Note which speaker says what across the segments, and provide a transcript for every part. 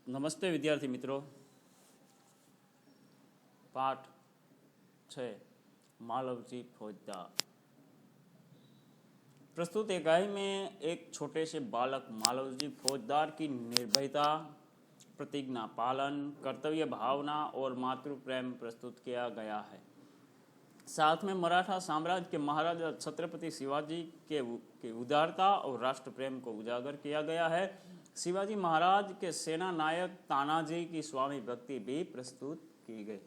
Speaker 1: नमस्ते विद्यार्थी मित्रों। पाठ 6 मालवजी फौजदार। प्रस्तुत इकाई में एक छोटे से बालक मालवजी फौजदार की निर्भयता, प्रतिज्ञा पालन, कर्तव्य भावना और मातृ प्रेम प्रस्तुत किया गया है। साथ में मराठा साम्राज्य के महाराजा छत्रपति शिवाजी के उदारता और राष्ट्र प्रेम को उजागर किया गया है। शिवाजी महाराज के सेना नायक तानाजी की स्वामी भक्ति भी प्रस्तुत की गई।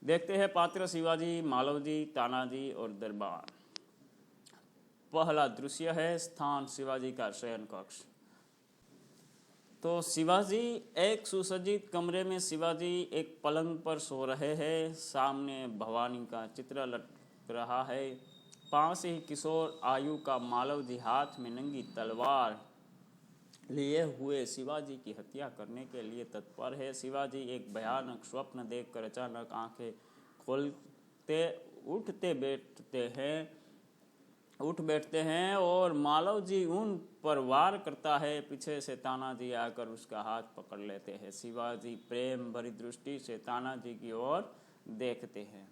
Speaker 1: देखते हैं पात्र शिवाजी, मालवजी, तानाजी और दरबार। पहला दृश्य है स्थान शिवाजी का शयन कक्ष। तो शिवाजी एक सुसज्जित कमरे में शिवाजी एक पलंग पर सो रहे हैं। सामने भवानी का चित्र लटक रहा है। पास ही किशोर आयु का मालवजी हाथ में नंगी तलवार लिए हुए शिवाजी की हत्या करने के लिए तत्पर है। शिवाजी एक भयानक स्वप्न देखकर अचानक आंखें खोलते उठ बैठते हैं और मालवजी उन पर वार करता है। पीछे से तानाजी आकर उसका हाथ पकड़ लेते हैं। शिवाजी प्रेम भरी दृष्टि से तानाजी की ओर देखते हैं।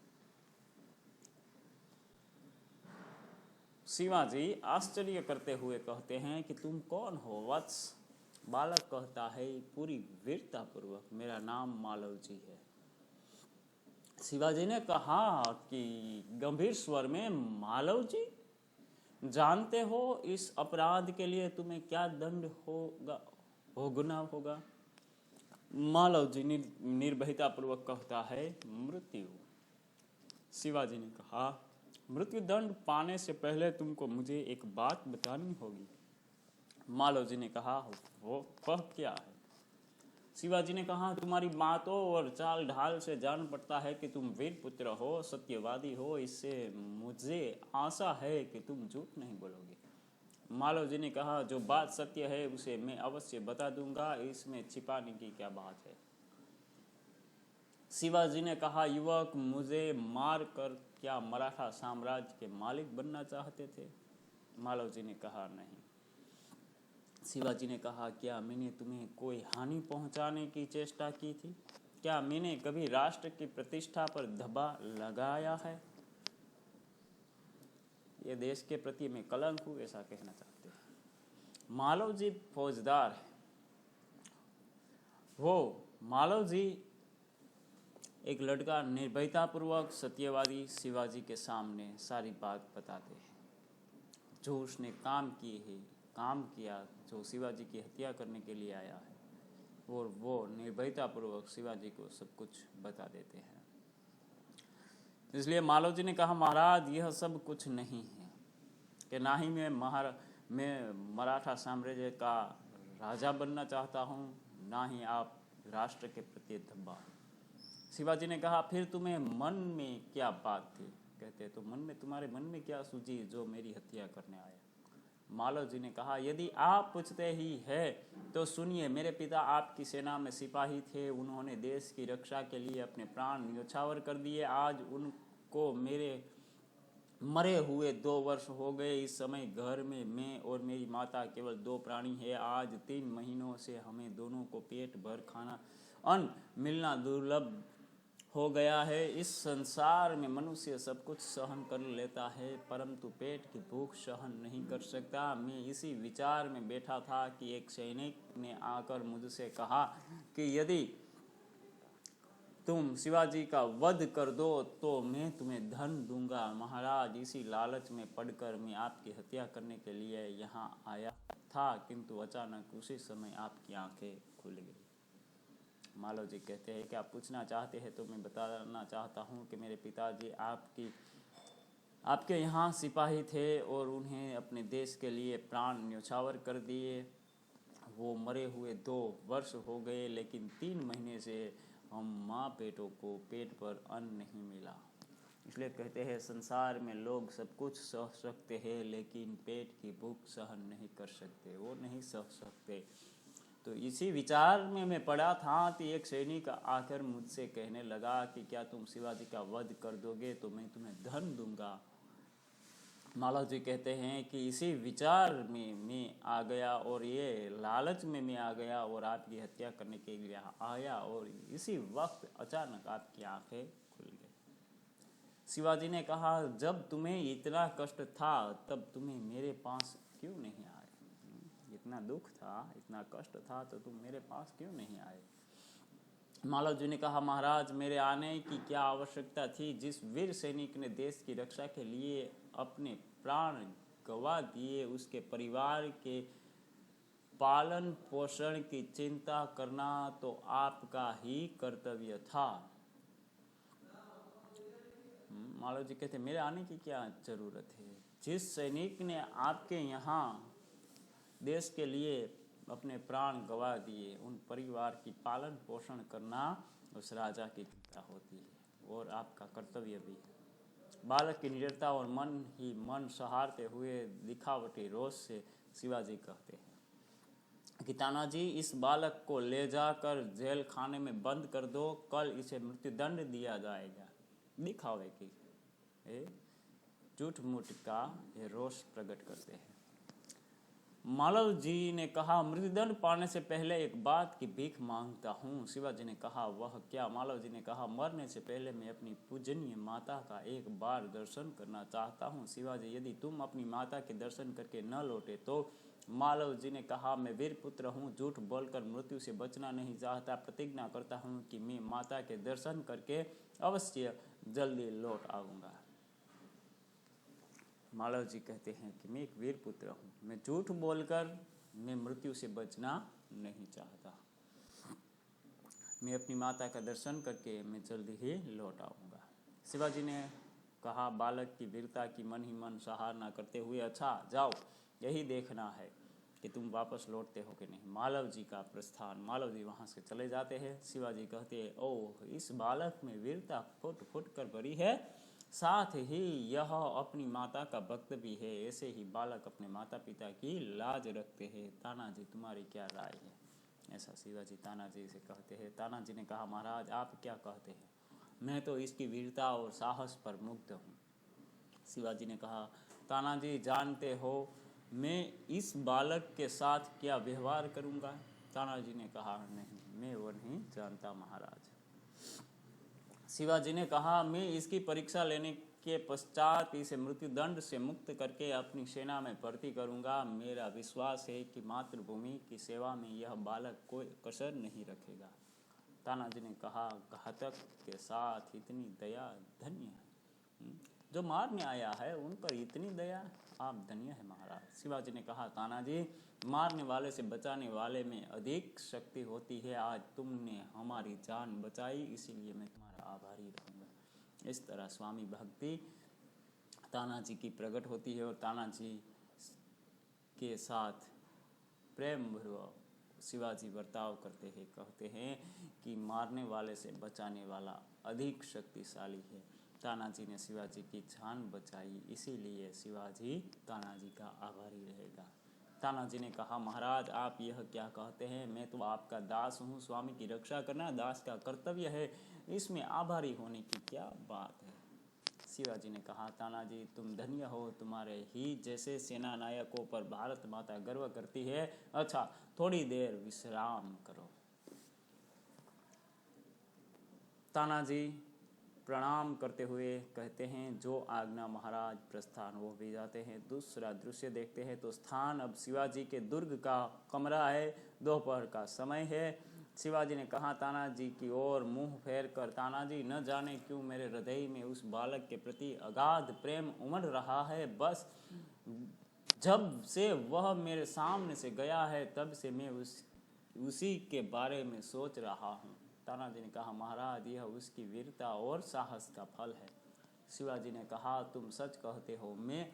Speaker 1: शिवाजी आश्चर्य करते हुए कहते हैं कि तुम कौन हो वत्स? बालक कहता है पूरी वीरता पूर्वक, मेरा नाम मालवजी है। शिवाजी ने कहा कि गंभीर स्वर में, मालवजी, जानते हो इस अपराध के लिए तुम्हें क्या दंड भोगना होगा? मालवजी निर्भयता पूर्वक कहता है, मृत्यु। शिवाजी ने कहा, मृत्यु दंड पाने से पहले तुमको मुझे एक बात बतानी होगी। मालवजी ने कहा, वो कह क्या है? शिवाजी ने कहा, तुम्हारी बातों और चाल ढाल से जान पड़ता है कि तुम वीर पुत्र हो, सत्यवादी हो। इससे मुझे आशा है कि तुम झूठ नहीं बोलोगे। मालवजी ने कहा, जो बात सत्य है उसे मैं अवश्य बता दूंगा, इसमें छिपाने की क्या बात है? शिवाजी ने कहा, युवक, मुझे मार कर क्या मराठा साम्राज्य के मालिक बनना चाहते थे? मालवजी ने कहा, नहीं। शिवाजी ने कहा, क्या मैंने तुम्हें कोई हानि पहुंचाने की चेष्टा की थी? क्या मैंने कभी राष्ट्र की प्रतिष्ठा पर धब्बा लगाया है? ये देश के प्रति मैं कलंक हूं, ऐसा कहना चाहते हैं। मालवजी फौजदार है। वो मालवजी एक लड़का निर्भयता पूर्वक सत्यवादी शिवाजी के सामने सारी बात बताते हैं। जो उसने काम किया, जो शिवाजी की हत्या करने के लिए आया है, और वो निर्भयता पूर्वक शिवाजी को सब कुछ बता देते हैं। इसलिए मालवजी ने कहा, महाराज, यह सब कुछ नहीं है कि ना ही मैं मराठा साम्राज्य का राजा बनना चाहता हूँ, ना ही आप राष्ट्र के प्रति धब्बा। शिवाजी ने कहा, फिर तुम्हें मन में क्या बात थी? कहते, तो तुम्हारे मन में क्या सूझी जो मेरी हत्या करने आया? मालवजी ने कहा, यदि आप पूछते ही है तो सुनिए। मेरे पिता आपकी सेना में सिपाही थे। उन्होंने देश की रक्षा के लिए अपने प्राण न्योछावर कर दिए। आज उनको मेरे मरे हुए 2 वर्ष हो गए। इस समय घर में मैं और मेरी माता केवल 2 प्राणी है। आज 3 महीनों से हमें दोनों को पेट भर खाना अन्न मिलना दुर्लभ हो गया है। इस संसार में मनुष्य सब कुछ सहन कर लेता है, परंतु पेट की भूख सहन नहीं कर सकता। मैं इसी विचार में बैठा था कि एक सैनिक ने आकर मुझसे कहा कि यदि तुम शिवाजी का वध कर दो तो मैं तुम्हें धन दूंगा। महाराज, इसी लालच में पड़कर मैं आपकी हत्या करने के लिए यहाँ आया था, किंतु अचानक उसी समय आपकी आंखें खुल गई। मालवजी कहते हैं कि आप पूछना चाहते हैं तो मैं बताना चाहता हूँ कि मेरे पिताजी आपके यहाँ सिपाही थे और उन्हें अपने देश के लिए प्राण न्योछावर कर दिए। वो मरे हुए 2 वर्ष हो गए, लेकिन 3 महीने से हम माँ बेटों को पेट पर अन्न नहीं मिला। इसलिए कहते हैं, संसार में लोग सब कुछ सह सकते हैं, लेकिन पेट की भूख सहन नहीं कर सकते, वो नहीं सह सकते। तो इसी विचार में मैं पड़ा था कि एक सैनिक आकर मुझसे कहने लगा कि क्या तुम शिवाजी का वध कर दोगे तो मैं तुम्हें धन दूंगा। मालव जी कहते हैं कि इसी विचार में मैं आ गया और ये लालच में मैं आ गया और आपकी हत्या करने के लिए आया, और इसी वक्त अचानक आपकी आंखें खुल गई। शिवाजी ने कहा, जब तुम्हें इतना कष्ट था तब तुम्हें मेरे पास क्यों नहीं आए? इतना दुख था, इतना कष्ट था, तो तुम मेरे पास क्यों नहीं आए? मालव जी ने कहा, महाराज मेरे आने की क्या आवश्यकता थी? जिस वीर सैनिक ने देश की रक्षा के लिए अपने प्राण गंवा दिए, उसके परिवार के पालन पोषण की चिंता करना तो आपका ही कर्तव्य था। मालव जी कहते, मेरे आने की क्या जरूरत है? जिस सैनिक ने आपके यहाँ देश के लिए अपने प्राण गंवा दिए, उन परिवार की पालन पोषण करना उस राजा की चिंता होती है और आपका कर्तव्य भी है। बालक की निडरता और मन ही मन सहारते हुए दिखावटी रोष से शिवाजी कहते हैं कि तानाजी, इस बालक को ले जाकर जेल खाने में बंद कर दो, कल इसे मृत्युदंड दिया जाएगा। दिखावे की झूठ मूठ का ये रोष प्रकट करते हैं। मालव जी ने कहा, मृत्युदंड पाने से पहले एक बात की भीख मांगता हूँ। शिवाजी ने कहा, वह क्या? मालव जी ने कहा, मरने से पहले मैं अपनी पूजनीय माता का एक बार दर्शन करना चाहता हूँ। शिवाजी, यदि तुम अपनी माता के दर्शन करके न लौटे तो? मालव जी ने कहा, मैं वीर पुत्र हूँ, झूठ बोलकर मृत्यु से बचना नहीं चाहता। प्रतिज्ञा करता हूँ कि मैं माता के दर्शन करके अवश्य जल्दी लौट आऊँगा। मालव जी कहते हैं कि मैं एक वीर पुत्र हूँ, मैं झूठ बोलकर मैं मृत्यु से बचना नहीं चाहता। मैं अपनी माता का दर्शन करके मैं जल्दी ही लौट आऊँगा। शिवाजी ने कहा, बालक की वीरता की मन ही मन सराहना करते हुए, अच्छा जाओ, यही देखना है कि तुम वापस लौटते हो कि नहीं। मालव जी का प्रस्थान। मालव जी वहाँ से चले जाते हैं। शिवाजी कहते हैं, ओह, इस बालक में वीरता फुट फुट कर भरी है, साथ ही यह अपनी माता का भक्त भी है। ऐसे ही बालक अपने माता पिता की लाज रखते हैं। तानाजी, तुम्हारी क्या राय है? ऐसा शिवाजी तानाजी से कहते हैं। तानाजी ने कहा, महाराज आप क्या कहते हैं? मैं तो इसकी वीरता और साहस पर मुग्ध हूँ। शिवाजी ने कहा, तानाजी जानते हो मैं इस बालक के साथ क्या व्यवहार करूँगा? तानाजी ने कहा, नहीं, मैं वो नहीं जानता महाराज। शिवाजी ने कहा, मैं इसकी परीक्षा लेने के पश्चात इसे मृत्युदंड से मुक्त करके अपनी सेना में भर्ती करूंगा। मेरा विश्वास है कि मातृभूमि की सेवा में यह बालक कोई कसर नहीं रखेगा। तानाजी ने कहा, घातक के साथ इतनी दया धन्य है। जो मारने आया है उन पर इतनी दया, आप धन्य है महाराज। शिवाजी ने कहा, तानाजी, मारने वाले से बचाने वाले में अधिक शक्ति होती है। आज तुमने हमारी जान बचाई, इसीलिए मैं तुम्हारा आभारी रहूँगा। इस तरह स्वामी भक्ति तानाजी की प्रकट होती है और तानाजी के साथ प्रेम भरवा शिवाजी बर्ताव करते हैं। कहते हैं कि मारने वाले से बचाने वाला अधिक शक्तिशाली है। तानाजी ने शिवाजी की जान बचाई, इसीलिए शिवाजी तानाजी का आभारी रहेगा। तानाजी ने कहा, महाराज आप यह क्या कहते हैं? मैं तो आपका दास हूँ, स्वामी की रक्षा करना दास का कर्तव्य है, इसमें आभारी होने की क्या बात है? शिवाजी ने कहा, तानाजी तुम धन्य हो, तुम्हारे ही जैसे सेना नायकों पर भारत माता गर्व करती है। अच्छा, थोड़ी देर विश्राम करो। तानाजी प्रणाम करते हुए कहते हैं, जो आज्ञा महाराज। प्रस्थान वो भी जाते हैं। दूसरा दृश्य देखते हैं तो स्थान अब शिवाजी के दुर्ग का कमरा है। दोपहर का समय है। शिवाजी ने कहा तानाजी की ओर मुंह फेर कर, तानाजी न जाने क्यों मेरे हृदय में उस बालक के प्रति अगाध प्रेम उमड़ रहा है। बस जब से वह मेरे सामने से गया है तब से मैं उसी के बारे में सोच रहा हूँ। तानाजी ने कहा, महाराज यह उसकी वीरता और साहस का फल है। शिवाजी ने कहा, तुम सच कहते हो, मैं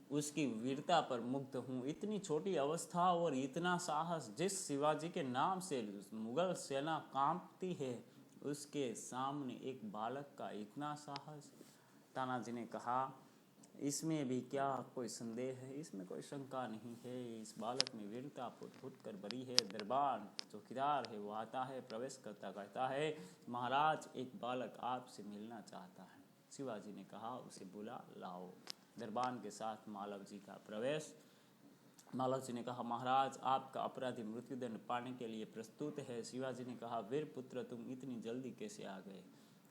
Speaker 1: उसकी वीरता पर मुग्ध हूँ। इतनी छोटी अवस्था और इतना साहस, जिस शिवाजी के नाम से मुगल सेना कांपती है, उसके सामने एक बालक का इतना साहस। तानाजी ने कहा, इसमें भी क्या कोई संदेह है? इसमें कोई शंका नहीं है। इस बालक में वीरता फुट फुट कर भरी है। दरबार चौकीदार है, वो आता है, प्रवेश करता कहता है, महाराज एक बालक आपसे मिलना चाहता है। शिवाजी ने कहा, उसे बुला लाओ। दरबान के साथ मालव जी का प्रवेश। मालव जी ने कहा, महाराज आपका अपराधी मृत्युदंड पाने के लिए प्रस्तुत है। शिवाजी ने कहा, वीर पुत्र तुम इतनी जल्दी कैसे आ गए?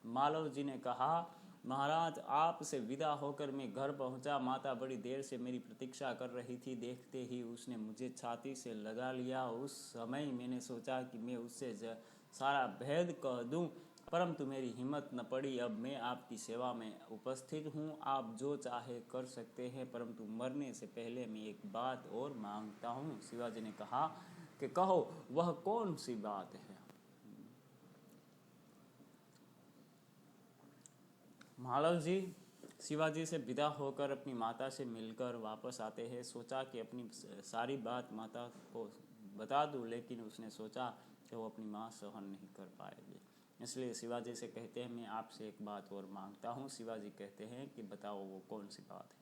Speaker 1: मालव जी ने कहा, महाराज आपसे विदा होकर मैं घर पहुंचा। माता बड़ी देर से मेरी प्रतीक्षा कर रही थी। देखते ही उसने मुझे छाती से लगा लिया। उस समय मैंने सोचा कि मैं उससे सारा भेद कह दूं, परंतु मेरी हिम्मत न पड़ी। अब मैं आपकी सेवा में उपस्थित हूँ, आप जो चाहे कर सकते हैं, परंतु मरने से पहले मैं एक बात और मांगता हूँ। शिवाजी ने कहा कि कहो, वह कौन सी बात है? मालव जी शिवाजी से विदा होकर अपनी माता से मिलकर वापस आते हैं। सोचा कि अपनी सारी बात माता को बता दूं, लेकिन उसने सोचा कि वो अपनी माँ सहन नहीं कर पाएगी, इसलिए शिवाजी से कहते हैं, मैं आपसे एक बात और मांगता हूँ। शिवाजी कहते हैं कि बताओ वो कौन सी बात है?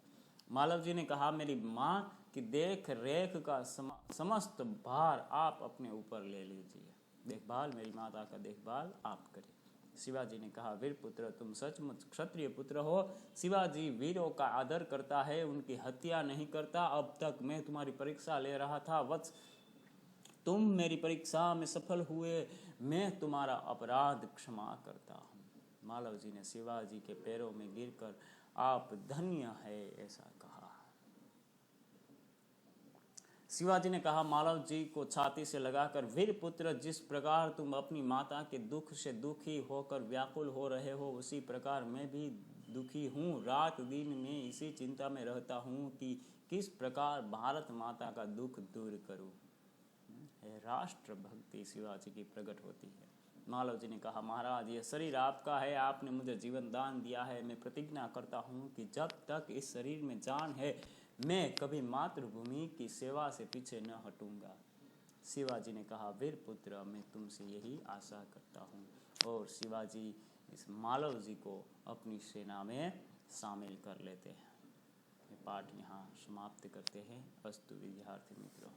Speaker 1: मालव जी ने कहा, मेरी माँ की देख रेख का समस्त भार आप अपने ऊपर ले लीजिए। देखभाल, मेरी माता का देखभाल आप करें। शिवाजी ने कहा, वीर पुत्र तुम सचमुच क्षत्रिय पुत्र हो। शिवाजी वीरों का आदर करता है, उनकी हत्या नहीं करता। अब तक मैं तुम्हारी परीक्षा ले रहा था वत्स, तुम मेरी परीक्षा में सफल हुए, मैं तुम्हारा अपराध क्षमा करता हूँ। मालव जी ने शिवाजी के पैरों में गिरकर आप धन्य है ऐसा कहा। शिवाजी ने कहा मालव जी को छाती से लगाकर, वीर पुत्र जिस प्रकार तुम अपनी माता के दुख से दुखी होकर व्याकुल हो रहे हो, उसी प्रकार मैं भी दुखी हूँ। रात दिन मैं इसी चिंता में रहता हूँ कि किस प्रकार भारत माता का दुख दूर करूँ। राष्ट्र भक्ति शिवाजी की प्रकट होती है। मालव जी ने कहा, महाराज यह शरीर आपका है, आपने मुझे जीवन दान दिया है। मैं प्रतिज्ञा करता हूँ कि जब तक इस शरीर में जान है, मैं कभी मातृभूमि की सेवा से पीछे न हटूंगा। शिवाजी ने कहा, वीर पुत्र मैं तुमसे यही आशा करता हूँ। और शिवाजी इस मालव जी को अपनी सेना में शामिल कर लेते हैं। पाठ यहाँ समाप्त करते हैं। अस्तु विद्यार्थी मित्रों।